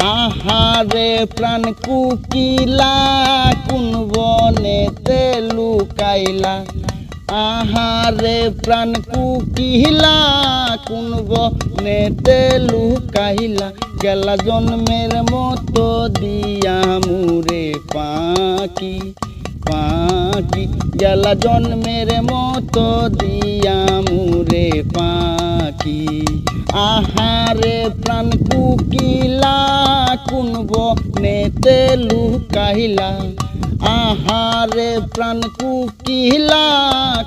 আহারে প্রাণ কুকিলা কোন বনেতে লুকাইলা আহারে প্রাণ কুকিলা কোন বনেতে লুকাইলা গেলা জন্মের মতো দিয়া মুরে পাখি পাখি গেলা জন্মের মতো দিয়া মুরে পাখি আহারে প্রাণ কুকিলা কোন বনেতে লুকাইলা আহারে প্রাণ কুকিলা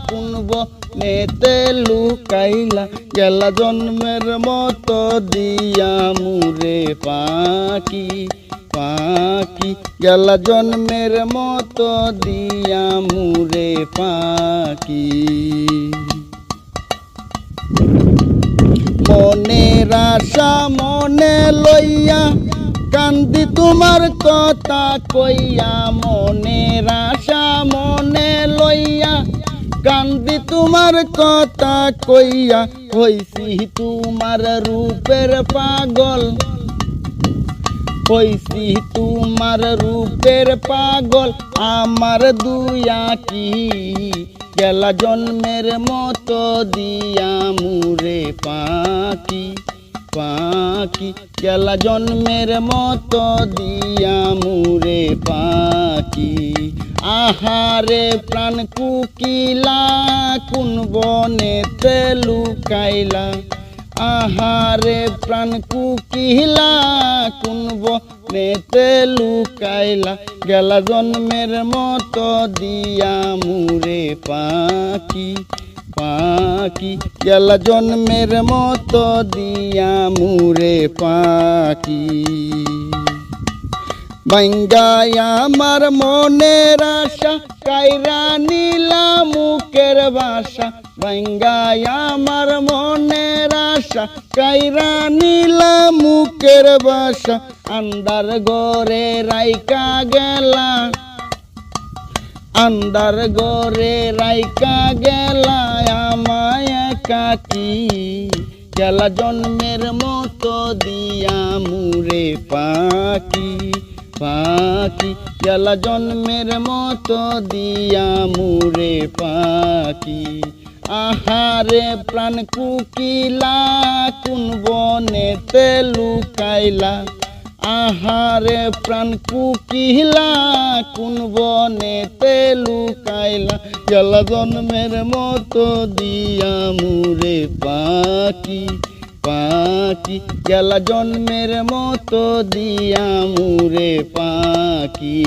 কোন বনেতে লুকাইলা গেলা জন্মের মতো দিয়া মুরে পাখি পাখি গেলা জন্মের মতো দিয়া মুরে পাখি মনের আশা মনে লইয়া কান্দি তোমার কথা কইয়া মনের আশা মনে লইয়া কান্দি তোমার কথা কইয়া হইছি তোমার রূপের পাগল হইছি তোমার রূপের পাগল আমার দুই আঁখি গেলা জন্মের মতো দিয়া মুরে পাখি পাখি গেলা জন্মের মতো দিয়া মুরে পাখি আহারে প্রাণ কুকিলা কোন বনেতে লুকাইলা আহারে প্রাণ কুকিলা কোন বনেতে লুকাইলা গেলা জন্মের মতো দিয়া মুরে পাখি পাখি গেলা জন্মের মতো দিয়া মুরে পাখি ভাঙ্গায়া আমার মনের আশা কাইরা নীলা মুখের ভাষা ভাঙ্গায়া আমার মনের আশা কাইরা নীলা মুখের ভাষা আন্দার ঘরে রাইকা গেলা আন্দার ঘরে রাইকা গেলা আমায় একাকী গেলা জন্মের মতো দিয়া মুরে পাখি পাখি গেলা জন্মের মতো দিয়া মুরে পাখি আহারে প্রাণ কুকিলা কোন বনেতে লুকাইলা আহারে প্রাণ কুকিলা কোন বনেতে লুকাইলা গেলা জন্মের মতো দিয়া মুরে পাখি পাখি গেলা জন্মের মতো দিয়া মুরে পাখি।